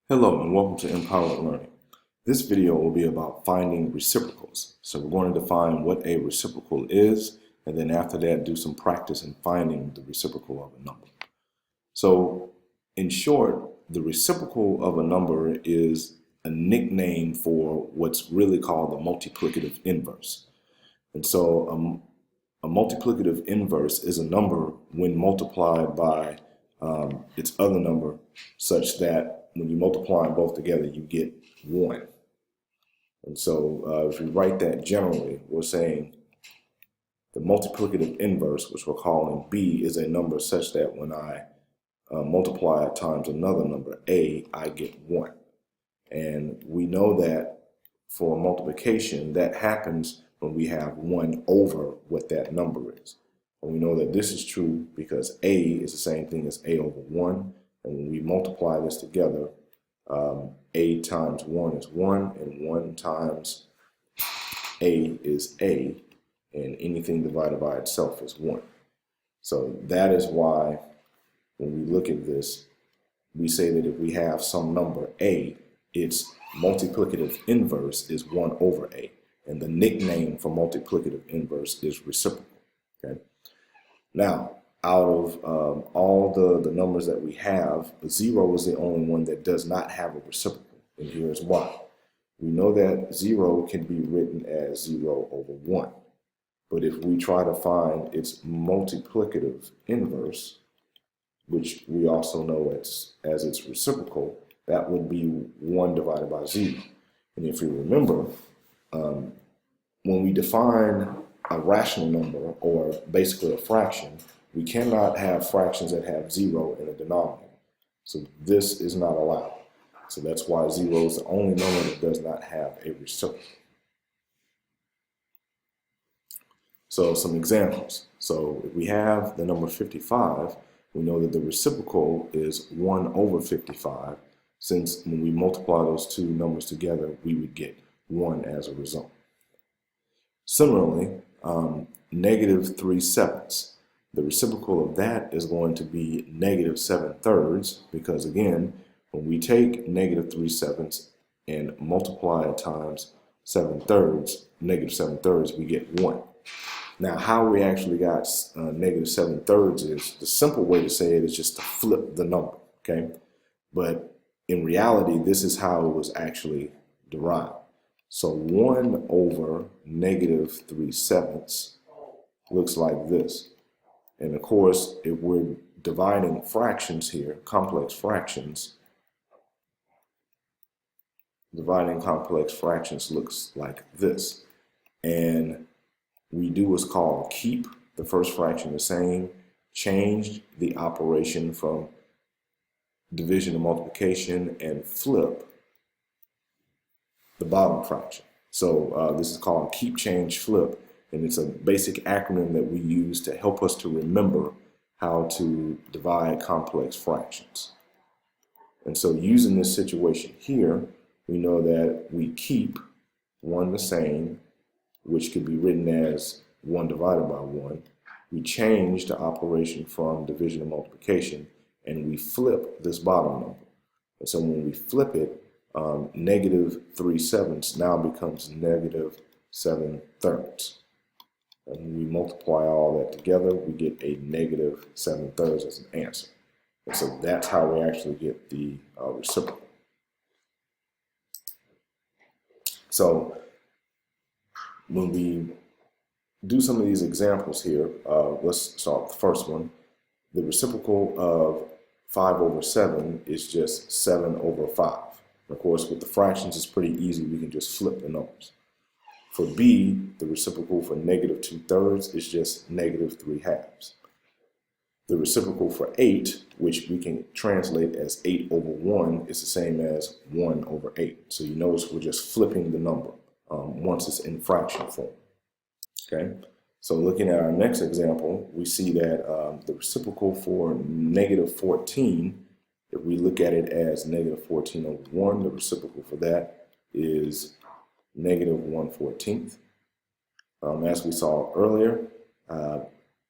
Hello and welcome to Empowered Learning. This video will be about finding reciprocals. So we're going to define what a reciprocal is, and then after that do some practice in finding the reciprocal of a number. So in short, the reciprocal of a number is a nickname for what's really called the multiplicative inverse. And so a multiplicative inverse is a number when multiplied by its other number, such that when you multiply them both together, you get 1. And so if we write that generally, we're saying the multiplicative inverse, which we're calling b, is a number such that when I multiply it times another number, a, I get 1. And we know that for multiplication, that happens when we have 1 over what that number is. And we know that this is true because a is the same thing as a over 1. And when we multiply this together, a times 1 is 1, and 1 times a is a, and anything divided by itself is 1. So that is why when we look at this, we say that if we have some number a, its multiplicative inverse is 1 over a. And the nickname for multiplicative inverse is reciprocal. Okay. Now, out of all the numbers that we have, 0 is the only one that does not have a reciprocal. And here's why. We know that 0 can be written as 0 over 1. But if we try to find its multiplicative inverse, which we also know as its reciprocal, that would be 1 divided by 0. And if you remember, when we define a rational number, or basically a fraction, we cannot have fractions that have 0 in a denominator. So this is not allowed. So that's why 0 is the only number that does not have a reciprocal. So some examples. So if we have the number 55, we know that the reciprocal is 1 over 55, since when we multiply those two numbers together, we would get 1 as a result. Similarly, negative 3/7. The reciprocal of that is going to be negative 7/3, because again, when we take negative 3/7 and multiply it times 7/3, negative 7/3, we get 1. Now, how we actually got negative 7/3 is, the simple way to say it is just to flip the number, okay? But in reality, this is how it was actually derived. So 1 over negative 3/7 looks like this. And of course, if we're dividing fractions here, complex fractions, dividing complex fractions looks like this. And we do what's called keep the first fraction the same, change the operation from division to multiplication, and flip the bottom fraction. So this is called keep, change, flip, and it's a basic acronym that we use to help us to remember how to divide complex fractions. And so using this situation here, we know that we keep 1 the same, which could be written as 1 divided by 1. We change the operation from division to multiplication, and we flip this bottom number. And so when we flip it, negative 3/7 now becomes negative 7/3. And when we multiply all that together, we get a negative 7/3 as an answer. And so that's how we actually get the reciprocal. So when we do some of these examples here, let's start with the first one. The reciprocal of 5 over 7 is just 7 over 5. Of course, with the fractions, it's pretty easy. We can just flip the numbers. For b, the reciprocal for negative 2/3 is just negative 3/2. The reciprocal for 8, which we can translate as 8 over 1, is the same as 1 over 8. So you notice we're just flipping the number once it's in fraction form. Okay, so looking at our next example, we see that the reciprocal for negative 14, if we look at it as negative 14 over 1, the reciprocal for that is negative 1/14. As we saw earlier,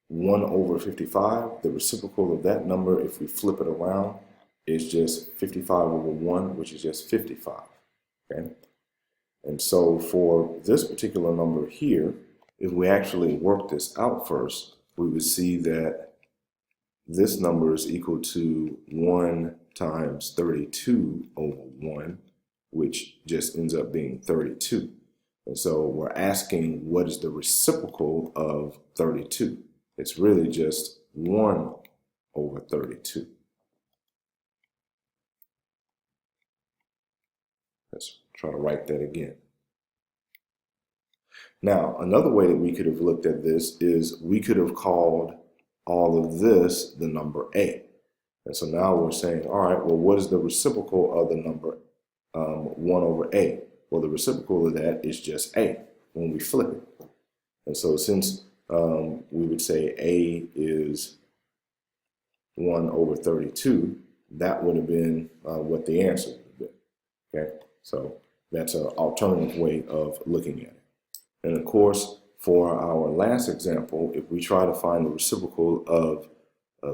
1 over 55, the reciprocal of that number, if we flip it around, is just 55 over 1, which is just 55. Okay? And so for this particular number here, if we actually work this out first, we would see that this number is equal to 1 times 32 over 1, which just ends up being 32. And so we're asking, what is the reciprocal of 32? It's really just 1 over 32. Let's try to write that again. Now, another way that we could have looked at this is we could have called all of this the number A. And so now we're saying, all right, well, what is the reciprocal of the number 1 over A? Well, the reciprocal of that is just A when we flip it. And so since we would say A is 1 over 32, that would have been what the answer would have been. Okay, so that's an alternative way of looking at it. And of course, for our last example, if we try to find the reciprocal of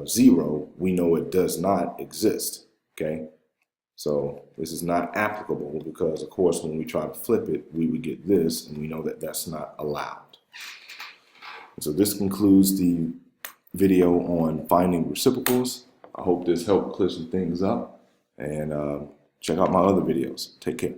0, we know it does not exist. Okay, so this is not applicable because, of course, when we try to flip it, we would get this, and we know that that's not allowed. And so this concludes the video on finding reciprocals. I hope this helped clear some things up, and check out my other videos. Take care.